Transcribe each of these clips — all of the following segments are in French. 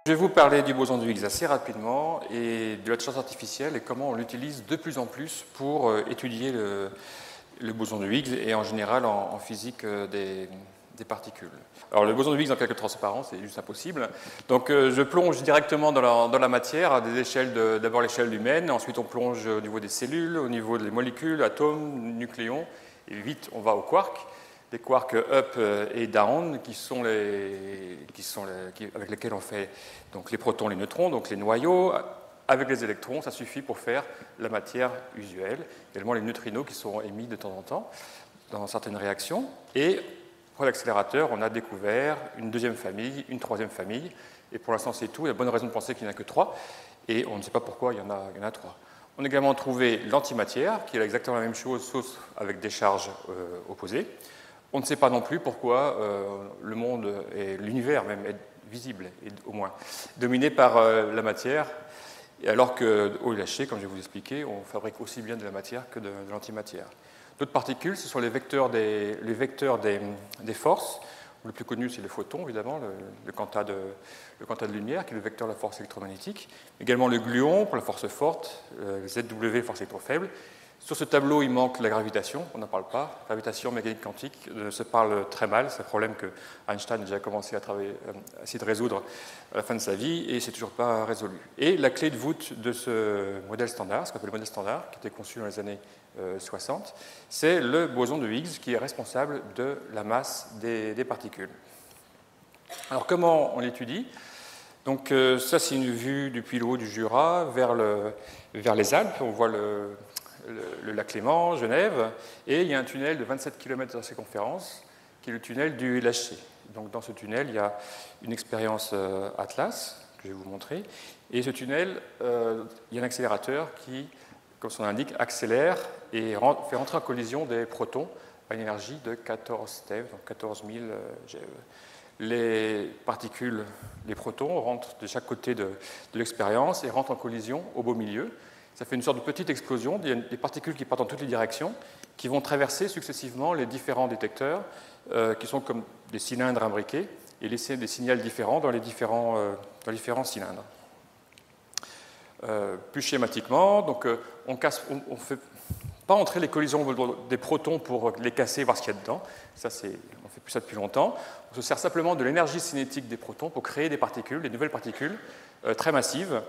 Je vais vous parler du boson de Higgs assez rapidement et de l'intelligence artificielle et comment on l'utilise de plus en plus pour étudier le boson de Higgs et en général en physique des particules. Alors le boson de Higgs en cas de transparence, c'est juste impossible. Donc je plonge directement dans la matière à des échelles, d'abord l'échelle humaine, ensuite on plonge au niveau des cellules, au niveau des molécules, atomes, nucléons, et vite on va aux quarks. Des quarks up et down avec lesquels on fait donc les protons, les neutrons, donc les noyaux. Avec les électrons, ça suffit pour faire la matière usuelle. Également les neutrinos qui sont émis de temps en temps dans certaines réactions. Et pour l'accélérateur, on a découvert une deuxième famille, une troisième famille. Et pour l'instant, c'est tout. Il y a bonne raison de penser qu'il n'y en a que 3. Et on ne sait pas pourquoi il y en a 3. On a également trouvé l'antimatière, qui est exactement la même chose, sauf avec des charges opposées. On ne sait pas non plus pourquoi le monde et l'univers même est visible, et au moins, dominé par la matière, et alors qu'au LHC, comme je vais vous expliquer, on fabrique aussi bien de la matière que de l'antimatière. D'autres particules, ce sont les vecteurs des forces. Le plus connu, c'est le photon, évidemment, le quanta de lumière, qui est le vecteur de la force électromagnétique. Également le gluon, pour la force forte, le ZW, force électrofaible. Sur ce tableau, il manque la gravitation, on n'en parle pas. La gravitation mécanique quantique se parle très mal, c'est un problème que Einstein a déjà commencé à essayer de résoudre à la fin de sa vie, et c'est toujours pas résolu. Et la clé de voûte de ce modèle standard, ce qu'on appelle le modèle standard, qui était conçu dans les années 60, c'est le boson de Higgs qui est responsable de la masse des particules. Alors comment on l'étudie? Donc ça, c'est une vue depuis le haut du Jura vers les Alpes. On voit le lac Léman, Genève, et il y a un tunnel de 27 km de circonférence, qui est le tunnel du LHC. Donc dans ce tunnel, il y a une expérience Atlas, que je vais vous montrer, et ce tunnel, il y a un accélérateur qui, comme son nom l'indique, accélère et fait rentrer en collision des protons à une énergie de 14 TeV, donc 14 000 GeV. Les particules, les protons, rentrent de chaque côté de l'expérience et rentrent en collision au beau milieu. Ça fait une sorte de petite explosion, il y a des particules qui partent dans toutes les directions, qui vont traverser successivement les différents détecteurs, qui sont comme des cylindres imbriqués, et laisser des signaux différents dans les différents cylindres. Plus schématiquement, donc, on ne fait pas entrer les collisions des protons pour les casser, voir ce qu'il y a dedans. Ça, on ne fait plus ça depuis longtemps. On se sert simplement de l'énergie cinétique des protons pour créer des particules, des nouvelles particules très massives,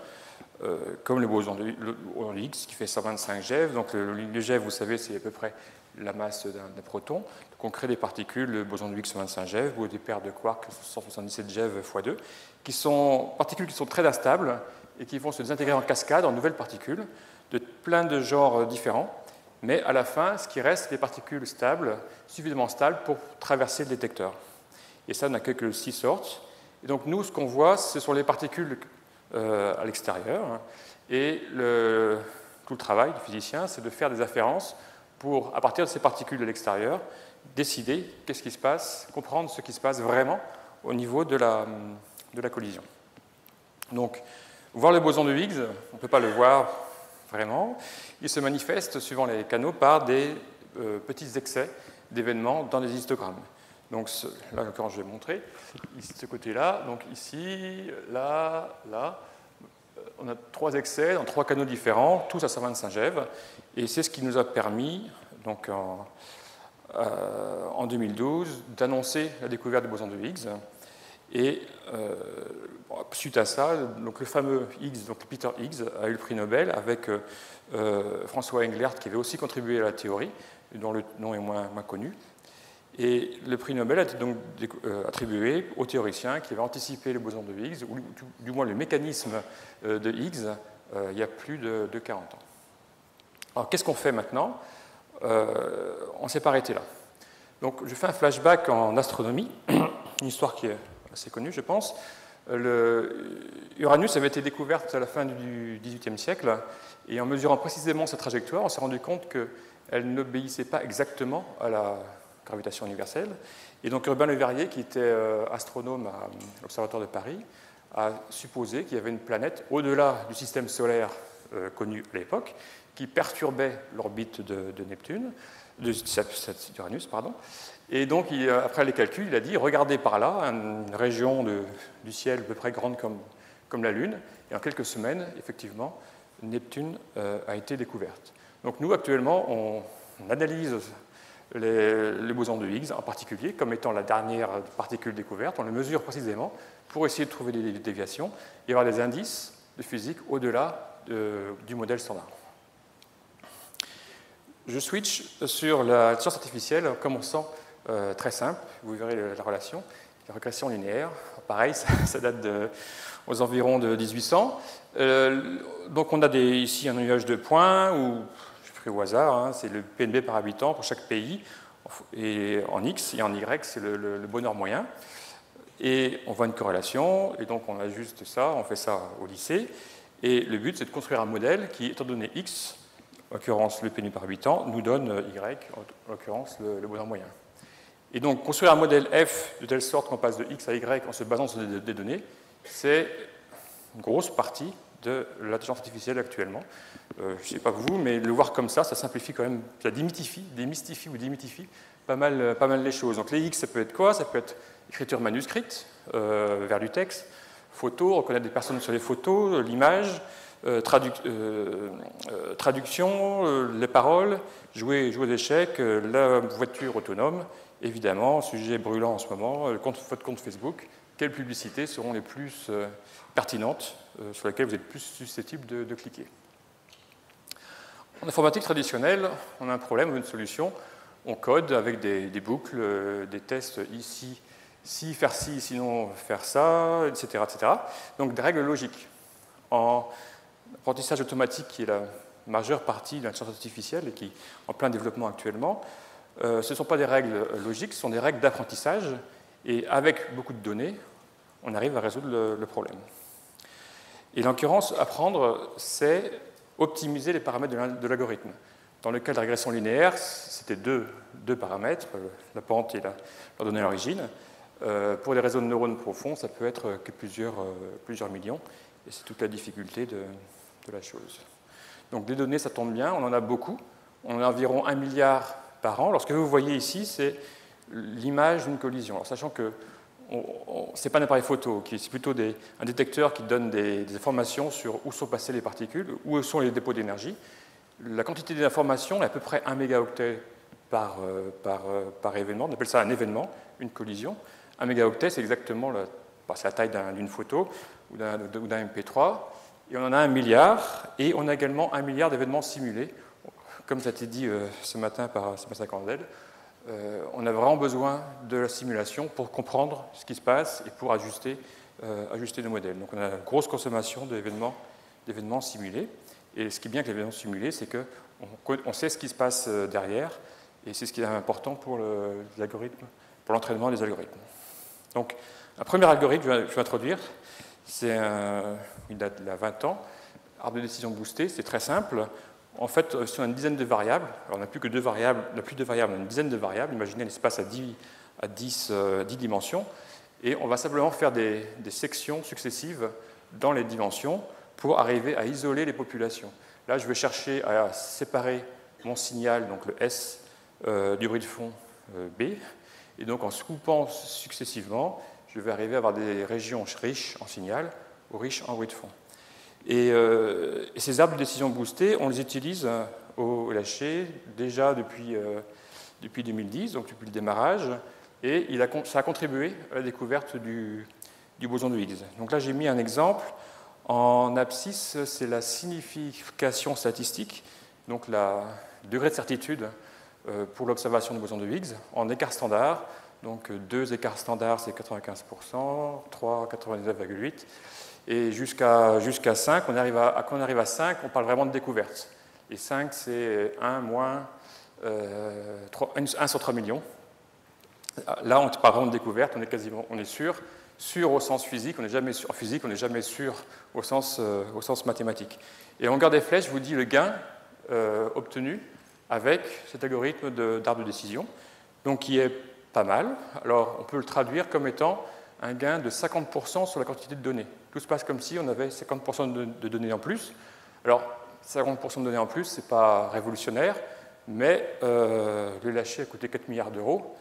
comme le boson de Higgs qui fait 125 GeV. Donc le GeV, vous savez, c'est à peu près la masse d'un proton. Donc on crée des particules, le boson de Higgs 125 GeV, ou des paires de quarks 177 GeV x 2, qui sont particules qui sont très instables et qui vont se désintégrer en cascade en nouvelles particules de plein de genres différents. Mais à la fin, ce qui reste, c'est des particules stables, suffisamment stables pour traverser le détecteur. Et ça n'a que 6 sortes. Et donc nous, ce qu'on voit, ce sont les particules à l'extérieur. Et tout le travail du physicien, c'est de faire des afférences pour, à partir de ces particules de l'extérieur, décider qu'est-ce qui se passe, comprendre ce qui se passe vraiment au niveau de la collision. Donc, voir le boson de Higgs, on ne peut pas le voir vraiment. Il se manifeste, suivant les canaux, par des petits excès d'événements dans des histogrammes. Donc là, quand je vais montrer, ce côté-là, donc ici, là, on a 3 excès dans 3 canaux différents, tous à 125 GeV, et c'est ce qui nous a permis, donc en 2012, d'annoncer la découverte du boson de Higgs. Et suite à ça, donc le fameux Higgs, donc Peter Higgs, a eu le prix Nobel avec François Englert, qui avait aussi contribué à la théorie, dont le nom est moins connu. Et le prix Nobel a été donc attribué au théoricien qui avait anticipé le boson de Higgs, ou du moins le mécanisme de Higgs, il y a plus de 40 ans. Alors qu'est-ce qu'on fait maintenant? On ne s'est pas arrêté là. Donc je fais un flashback en astronomie, une histoire qui est assez connue, je pense. Uranus avait été découverte à la fin du XVIIIe siècle, et en mesurant précisément sa trajectoire, on s'est rendu compte qu'elle n'obéissait pas exactement à la gravitation universelle. Et donc Urbain Le Verrier, qui était astronome à l'Observatoire de Paris, a supposé qu'il y avait une planète au-delà du système solaire connu à l'époque, qui perturbait l'orbite de Neptune, d'Uranus, pardon. Et donc, après les calculs, il a dit, regardez par là, une région du ciel à peu près grande comme comme la Lune. Et en quelques semaines, effectivement, Neptune a été découverte. Donc nous, actuellement, on analyse le boson de Higgs en particulier comme étant la dernière particule découverte. On le mesure précisément pour essayer de trouver des déviations et avoir des indices de physique au-delà du modèle standard. Je switch sur la science artificielle en commençant très simple. Vous verrez la relation. La régression linéaire, pareil, ça date aux environs de 1800. Donc on a ici un nuage de points, ou je fais au hasard, hein, c'est le PNB par habitant pour chaque pays, et en X et en Y, c'est le bonheur moyen. Et on voit une corrélation, et donc on ajuste ça, on fait ça au lycée. Et le but, c'est de construire un modèle qui, étant donné X, en l'occurrence le PNB par habitant, nous donne Y, en l'occurrence le bonheur moyen. Et donc, construire un modèle F de telle sorte qu'on passe de X à Y en se basant sur des données, c'est une grosse partie de l'intelligence artificielle actuellement. Je ne sais pas vous, mais le voir comme ça simplifie quand même, ça démystifie pas mal les choses. Donc les X, ça peut être quoi? Ça peut être écriture manuscrite vers du texte, photo, reconnaître des personnes sur les photos, l'image, traduction, les paroles, jouer aux échecs, la voiture autonome. Évidemment, sujet brûlant en ce moment, votre compte Facebook, quelles publicités seront les plus pertinentes, sur lesquelles vous êtes plus susceptible de cliquer. En informatique traditionnelle, on a un problème ou une solution. On code avec des boucles, des tests ici, si faire ci, sinon faire ça, etc., etc. Donc des règles logiques. En apprentissage automatique, qui est la majeure partie de l'intelligence artificielle et qui est en plein développement actuellement, ce ne sont pas des règles logiques, ce sont des règles d'apprentissage, et avec beaucoup de données, on arrive à résoudre le problème. Et l'occurrence, apprendre, c'est optimiser les paramètres de l'algorithme. Dans le cas de la régression linéaire, c'était deux paramètres, la pente et la donnée à l'origine. Pour les réseaux de neurones profonds, ça peut être que plusieurs millions, et c'est toute la difficulté de la chose. Donc des données, ça tombe bien, on en a beaucoup, on a environ 1 milliard par an. Alors, ce que vous voyez ici, c'est l'image d'une collision. Alors, sachant que ce n'est pas un appareil photo, c'est plutôt un détecteur qui donne des informations sur où sont passées les particules, où sont les dépôts d'énergie. La quantité d'informations est à peu près 1 mégaoctet par événement. On appelle ça un événement, une collision. 1 mégaoctet, c'est exactement la taille d'une photo ou d'un MP3. Et on en a 1 milliard, et on a également 1 milliard d'événements simulés. Comme ça a été dit ce matin par Sébastien Candel, on a vraiment besoin de la simulation pour comprendre ce qui se passe et pour ajuster nos modèles. Donc on a une grosse consommation d'événements simulés. Et ce qui est bien avec l'événement simulé, c'est qu'on sait ce qui se passe derrière, et c'est ce qui est important pour l'entraînement des algorithmes. Donc un premier algorithme que je vais introduire, il date d'il y a 20 ans, arbre de décision boosté, c'est très simple. En fait, si on a une dizaine de variables, alors on n'a plus que deux variables, on a une dizaine de variables, imaginez un espace à 10 dimensions, et on va simplement faire des sections successives dans les dimensions pour arriver à isoler les populations. Là, je vais chercher à séparer mon signal, donc le S, du bruit de fond B, et donc en scoopant successivement, je vais arriver à avoir des régions riches en signal ou riches en bruit de fond. Et ces arbres de décision boostées, on les utilise au LHC déjà depuis 2010, donc depuis le démarrage, et ça a contribué à la découverte du boson de Higgs. Donc là, j'ai mis un exemple. En abscisse, c'est la signification statistique, donc le degré de certitude pour l'observation du boson de Higgs, en écart standard. Donc 2 écarts standards, c'est 95%, 3, 99,8%. Et jusqu'à 5, quand on arrive à 5, on parle vraiment de découverte. Et 5, c'est 1 sur 3 millions. Là, on parle vraiment de découverte, on est sûr au sens physique, on n'est jamais sûr en physique, on n'est jamais sûr au sens mathématique. Et en longueur des flèches, je vous dis le gain obtenu avec cet algorithme d'arbre de décision, donc qui est pas mal. Alors, on peut le traduire comme étant un gain de 50% sur la quantité de données. Tout se passe comme si on avait 50% de données en plus. Alors, 50% de données en plus, ce n'est pas révolutionnaire, mais le lâcher a coûté 4 milliards d'euros.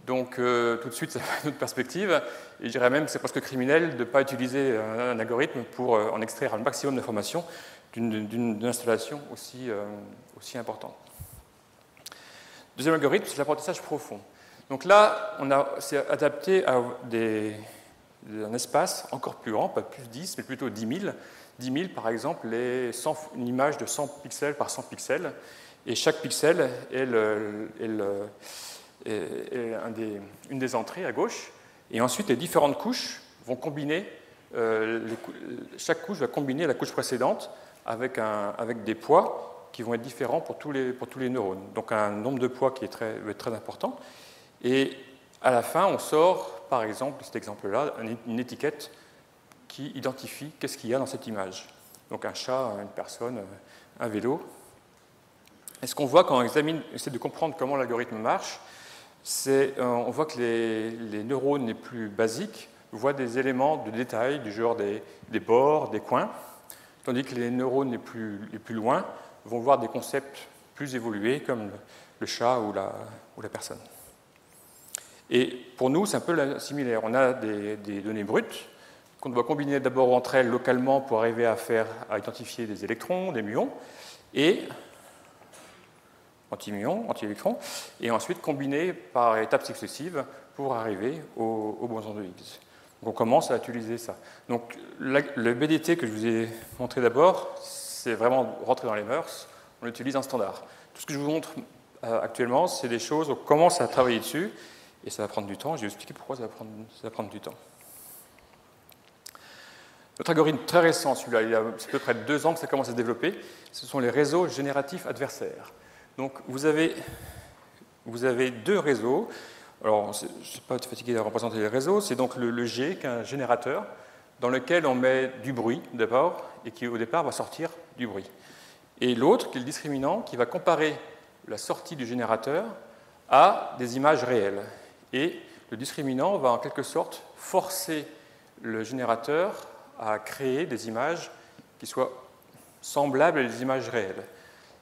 Donc tout de suite, ça fait une autre perspective. Et je dirais même que c'est presque criminel de ne pas utiliser un algorithme pour en extraire un maximum d'informations d'une installation aussi importante. Deuxième algorithme, c'est l'apprentissage profond. Donc là, c'est adapté à un espace encore plus grand, pas plus 10, mais plutôt 10 000. 10 000, par exemple, une image de 100 pixels par 100 pixels. Et chaque pixel est une des entrées à gauche. Et ensuite, les différentes couches vont combiner, chaque couche va combiner la couche précédente avec des poids qui vont être différents pour tous les neurones. Donc un nombre de poids qui va être très important. Et à la fin, on sort, par exemple, cet exemple-là, une étiquette qui identifie qu'est-ce qu'il y a dans cette image. Donc un chat, une personne, un vélo. Et ce qu'on voit quand on essaie de comprendre comment l'algorithme marche, on voit que les neurones les plus basiques voient des éléments de détail du genre des bords, des coins, tandis que les neurones les plus loin vont voir des concepts plus évolués comme le chat ou la personne. Et pour nous, c'est un peu similaire. On a des données brutes qu'on doit combiner d'abord entre elles localement pour arriver à identifier des électrons, des muons, et anti-muons, anti-électrons, et ensuite combiner par étapes successives pour arriver au boson de Higgs. Donc on commence à utiliser ça. Donc le BDT que je vous ai montré d'abord, c'est vraiment rentrer dans les mœurs, on utilise un standard. Tout ce que je vous montre actuellement, c'est des choses, on commence à travailler dessus, et ça va prendre du temps. Je vais vous expliquer pourquoi ça va prendre du temps. Notre algorithme très récent, celui-là, c'est à peu près 2 ans que ça commence à se développer, ce sont les réseaux génératifs adversaires. Donc vous avez 2 réseaux. Alors, je ne suis pas fatigué de représenter les réseaux, c'est donc le G, qui est un générateur, dans lequel on met du bruit d'abord, et qui au départ va sortir du bruit. Et l'autre, qui est le discriminant, qui va comparer la sortie du générateur à des images réelles. Et le discriminant va en quelque sorte forcer le générateur à créer des images qui soient semblables à des images réelles.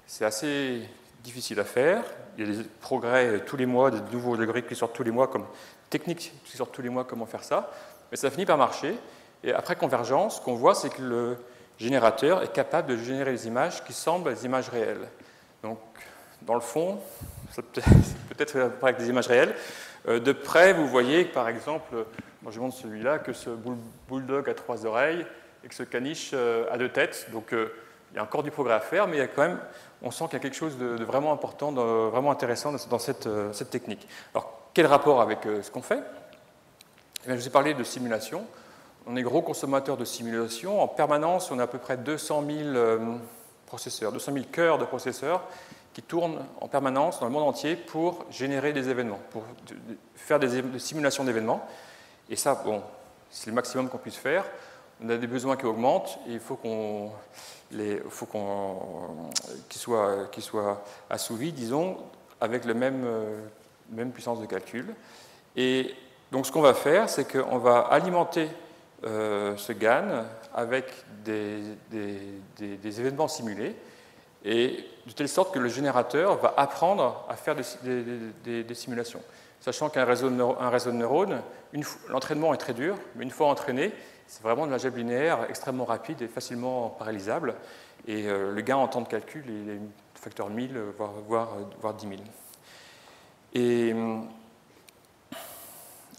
C'est assez difficile à faire. Il y a des progrès tous les mois, des nouveaux algorithmes qui sortent tous les mois, comme techniques qui sortent tous les mois, comment faire ça. Mais ça finit par marcher. Et après convergence, ce qu'on voit, c'est que le générateur est capable de générer des images qui semblent à des images réelles. Donc, dans le fond, c'est peut-être avec des images réelles. De près, vous voyez, par exemple, moi je montre celui-là, que ce bulldog a 3 oreilles et que ce caniche a 2 têtes. Donc, il y a encore du progrès à faire, mais il y a quand même, on sent qu'il y a quelque chose de vraiment important, vraiment intéressant dans cette technique. Alors, quel rapport avec ce qu'on fait? Je vous ai parlé de simulation. On est gros consommateur de simulation. En permanence, on a à peu près 200 000 processeurs, 200 000 cœurs de processeurs qui tournent en permanence dans le monde entier pour générer des événements, pour faire des simulations d'événements. Et ça, bon, c'est le maximum qu'on puisse faire. On a des besoins qui augmentent et il faut qu'ils soient assouvis, disons, avec la même puissance de calcul. Et donc ce qu'on va faire, c'est qu'on va alimenter ce GAN avec des événements simulés, et de telle sorte que le générateur va apprendre à faire des simulations. Sachant qu'un réseau de neurones, l'entraînement est très dur, mais une fois entraîné, c'est vraiment de l'algèbre linéaire extrêmement rapide et facilement paralysable. Et le gain en temps de calcul il est facteur 1000, voire 10 000.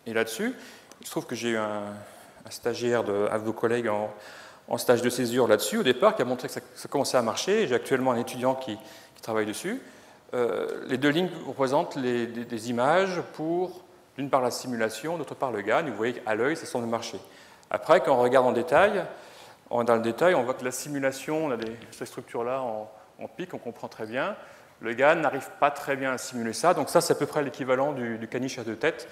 Et là-dessus, il se trouve que j'ai eu un stagiaire, un de vos collègues en stage de césure là-dessus, au départ, qui a montré que ça commençait à marcher. J'ai actuellement un étudiant qui travaille dessus. Les 2 lignes représentent des images pour, d'une part, la simulation, d'autre part, le GAN. Vous voyez qu'à l'œil, ça semble marcher. Après, quand on regarde dans le détail, on voit que la simulation, on a ces structures-là en pic, on comprend très bien. Le GAN n'arrive pas très bien à simuler ça, donc ça, c'est à peu près l'équivalent du caniche à 2 têtes.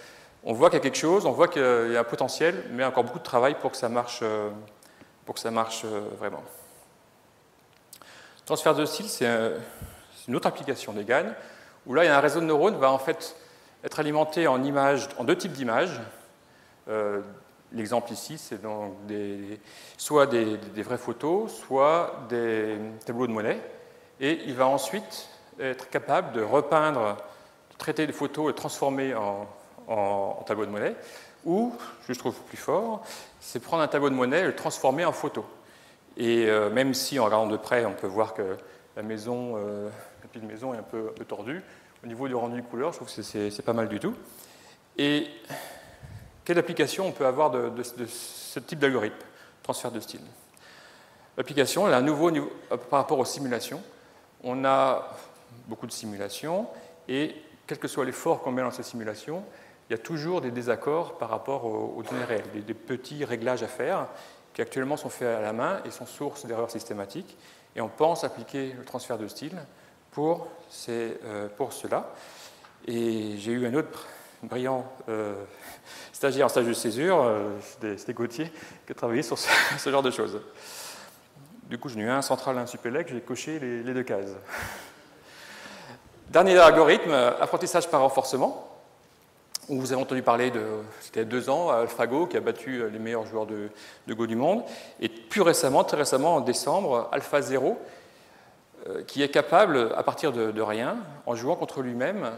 On voit qu'il y a quelque chose, on voit qu'il y a un potentiel, mais encore beaucoup de travail pour que ça marche vraiment. Le transfert de style, c'est une autre application des GAN, où là, il y a un réseau de neurones qui va en fait être alimenté en 2 types d'images. L'exemple ici, c'est donc soit des vraies photos, soit des tableaux de monnaie. Et il va ensuite être capable de repeindre, de traiter des photos et transformer en tableau de monnaie, ou, je trouve plus fort, c'est prendre un tableau de monnaie et le transformer en photo. Et même si, en regardant de près, on peut voir que la petite maison est un peu tordue, au niveau du rendu couleur, je trouve que c'est pas mal du tout. Et quelle application on peut avoir de ce type d'algorithme, transfert de style? L'application, elle a un nouveau niveau par rapport aux simulations. On a beaucoup de simulations, et quel que soit l'effort qu'on met dans ces simulations, il y a toujours des désaccords par rapport aux données réelles, des petits réglages à faire qui actuellement sont faits à la main et sont source d'erreurs systématiques. Et on pense appliquer le transfert de style pour cela. Et j'ai eu un autre brillant stagiaire en stage de césure, c'était Gauthier, qui a travaillé sur ce genre de choses. Du coup, j'en ai eu un central et un supélec, j'ai coché les deux cases. Dernier algorithme, apprentissage par renforcement. Où vous avez entendu parler c'était 2 ans, AlphaGo, qui a battu les meilleurs joueurs de Go du monde. Et plus récemment, très récemment, en décembre, AlphaZero, qui est capable, à partir de rien, en jouant contre lui-même,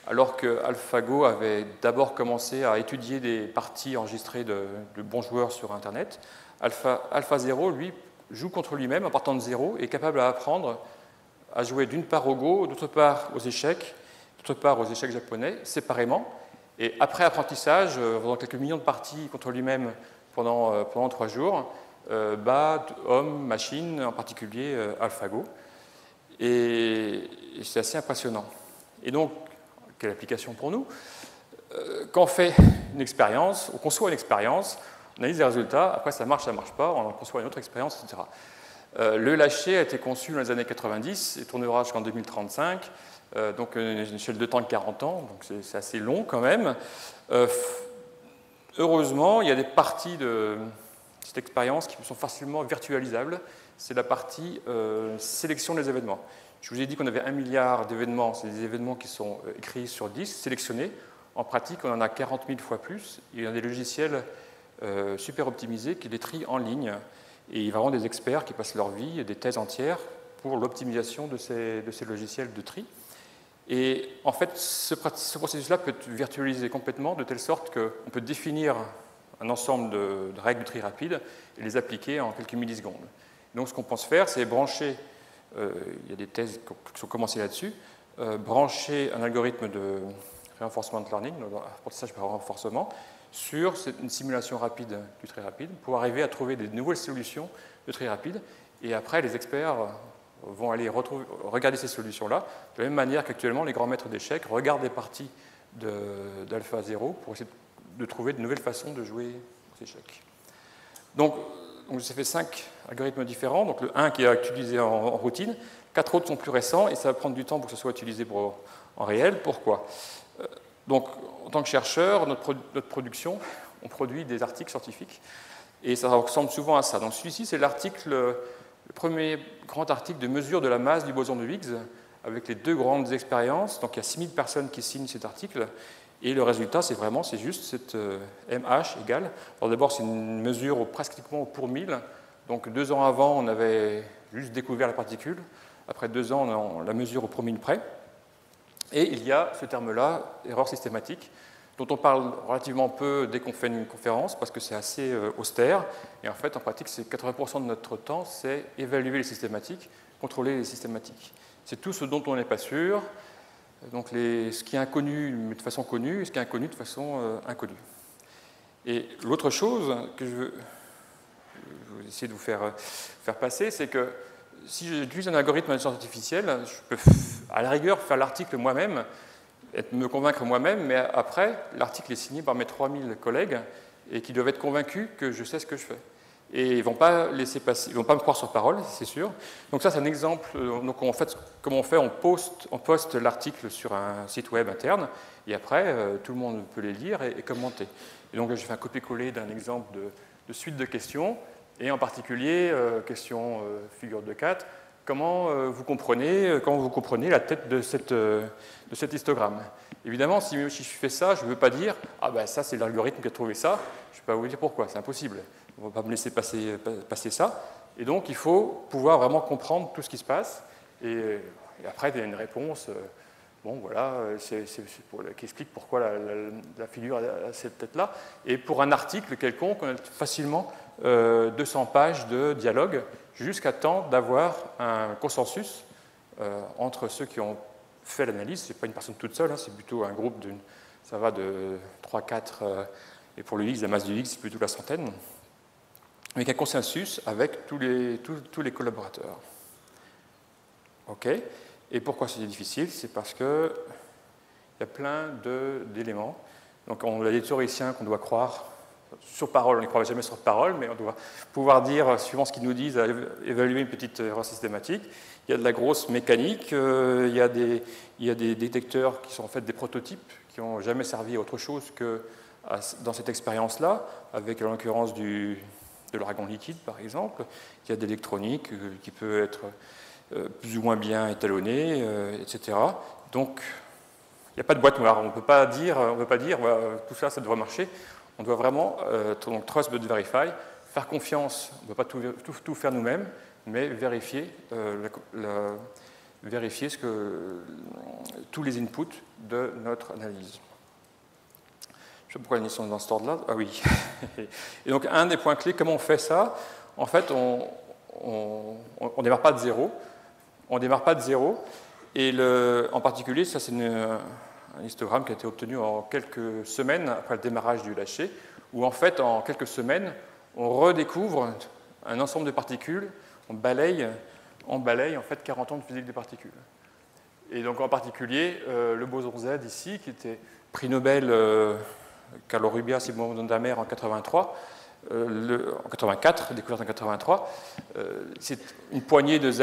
alors que AlphaGo avait d'abord commencé à étudier des parties enregistrées de bons joueurs sur Internet, AlphaZero, lui, joue contre lui-même en partant de zéro et est capable d'apprendre à jouer d'une part au Go, d'autre part aux échecs, d'autre part aux échecs japonais, séparément. Et après apprentissage, faisant quelques millions de parties contre lui-même pendant 3 jours, bat homme, machine, en particulier AlphaGo. Et c'est assez impressionnant. Et donc, quelle application pour nous? Quand on fait une expérience, on conçoit une expérience, on analyse les résultats, après ça marche pas, on en conçoit une autre expérience, etc. Le lâcher a été conçu dans les années 90 et tournera jusqu'en 2035. Donc une échelle de temps de 40 ans, donc c'est assez long quand même. Heureusement, il y a des parties de cette expérience qui sont facilement virtualisables. C'est la partie sélection des événements. Je vous ai dit qu'on avait 1 milliard d'événements, c'est des événements qui sont écrits sur disque, sélectionnés. En pratique, on en a 40 000 fois plus. Il y a des logiciels super optimisés qui les trient en ligne. Et il y a vraiment des experts qui passent leur vie, des thèses entières, pour l'optimisation de ces logiciels de tri. Et en fait, ce processus-là peut être virtualisé complètement de telle sorte qu'on peut définir un ensemble de règles de tri rapide et les appliquer en quelques millisecondes. Donc ce qu'on pense faire, c'est brancher, il y a des thèses qui sont commencées là-dessus, brancher un algorithme de reinforcement learning, apprentissage par renforcement, sur une simulation rapide du tri rapide pour arriver à trouver des nouvelles solutions de tri rapide. Et après, les experts vont aller regarder ces solutions-là, de la même manière qu'actuellement, les grands maîtres d'échecs regardent des parties d'AlphaZero pour essayer de trouver de nouvelles façons de jouer aux échecs. Donc j'ai fait 5 algorithmes différents, donc le 1 qui est utilisé en routine, 4 autres sont plus récents, et ça va prendre du temps pour que ce soit utilisé en réel. Pourquoi? Donc, en tant que chercheur, notre production, on produit des articles scientifiques, et ça ressemble souvent à ça. Donc celui-ci, c'est le premier grand article de mesure de la masse du boson de Higgs, avec les 2 grandes expériences. Donc il y a 6000 personnes qui signent cet article, et le résultat, c'est juste cette MH égale. Alors d'abord, c'est une mesure pratiquement pour 1000. Donc 2 ans avant, on avait juste découvert la particule. Après 2 ans, on la mesure au pour 1000 près. Et il y a ce terme-là, erreur systématique, dont on parle relativement peu dès qu'on fait une conférence, parce que c'est assez austère. Et en fait, en pratique, c'est 80% de notre temps, c'est évaluer les systématiques, contrôler les systématiques. C'est tout ce dont on n'est pas sûr. Donc ce qui est inconnu de façon connue, et ce qui est inconnu de façon inconnue. Et l'autre chose que je veux essayer de vous faire passer, c'est que si j'utilise un algorithme d'intelligence artificielle, je peux à la rigueur faire l'article moi-même, me convaincre moi-même, mais après, l'article est signé par mes 3000 collègues et qui doivent être convaincus que je sais ce que je fais. Et ils ne vont pas laisser passer, ils vont pas me croire sur parole, c'est sûr. Donc ça, c'est un exemple. Donc en fait, comment on fait? On poste l'article sur un site web interne, et après, tout le monde peut les lire et commenter. Et donc là, j'ai fait un copier-coller d'un exemple de suite de questions, et en particulier, question figure de 4, comment vous comprenez la tête de cet histogramme. Évidemment, si je fais ça, je ne veux pas dire « Ah ben ça, c'est l'algorithme qui a trouvé ça », je ne vais pas vous dire pourquoi, c'est impossible. On ne va pas me laisser passer ça. Et donc, il faut pouvoir vraiment comprendre tout ce qui se passe. Et après, il y a une réponse Bon, voilà, qui explique pourquoi la figure a cette tête-là. Et pour un article quelconque, on a facilement 200 pages de dialogue jusqu'à temps d'avoir un consensus entre ceux qui ont fait l'analyse. Ce n'est pas une personne toute seule, hein, c'est plutôt un groupe ça va de 3-4, et pour le Higgs, la masse du Higgs, c'est plutôt la centaine, avec un consensus avec tous les collaborateurs. OK. Et pourquoi c'est difficile? C'est parce qu'il y a plein d'éléments. Donc on a des théoriciens qu'on doit croire sur parole, on ne croit jamais sur parole, mais on doit pouvoir dire, suivant ce qu'ils nous disent, évaluer une petite erreur systématique. Il y a de la grosse mécanique, il y a des détecteurs qui sont en fait des prototypes, qui n'ont jamais servi à autre chose que dans cette expérience-là, avec en l'occurrence de l'argon liquide par exemple. Il y a de l'électronique qui peut être plus ou moins bien étalonnée, etc. Donc, il n'y a pas de boîte noire. On ne peut pas dire tout ça, ça devrait marcher. On doit vraiment, donc trust but verify, faire confiance. On ne peut pas tout faire nous-mêmes, mais vérifier, tous les inputs de notre analyse. Je ne sais pas pourquoi les sont dans cet ordre-là. Ah oui. Et donc, un des points clés, comment on fait ça? En fait, on ne démarre pas de zéro. On ne démarre pas de zéro. Et en particulier, ça c'est un histogramme qui a été obtenu en quelques semaines après le démarrage du lâcher, où en fait, en quelques semaines, on redécouvre un ensemble de particules, on balaye en fait 40 ans de physique des particules. Et donc en particulier, le boson Z ici, qui était prix Nobel Carlo Rubias et Mohamed Damer en 83, en 84, découverte en 83, c'est une poignée de Z,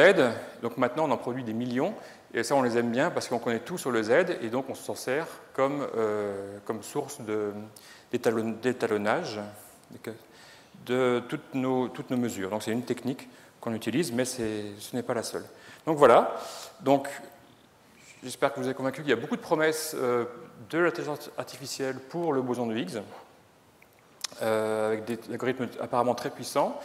donc maintenant on en produit des millions, et ça on les aime bien parce qu'on connaît tout sur le Z, et donc on s'en sert comme source d'étalonnage de toutes nos mesures. Donc c'est une technique qu'on utilise, mais ce n'est pas la seule. Donc voilà, donc j'espère que vous avez convaincu qu'il y a beaucoup de promesses de l'intelligence artificielle pour le boson de Higgs, avec des algorithmes apparemment très puissants.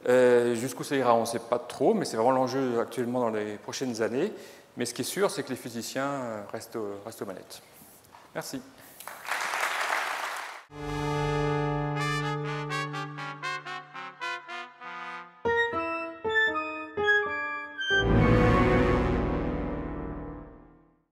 Jusqu'où ça ira, on ne sait pas trop, mais c'est vraiment l'enjeu actuellement dans les prochaines années. Mais ce qui est sûr, c'est que les physiciens restent aux manettes. Merci.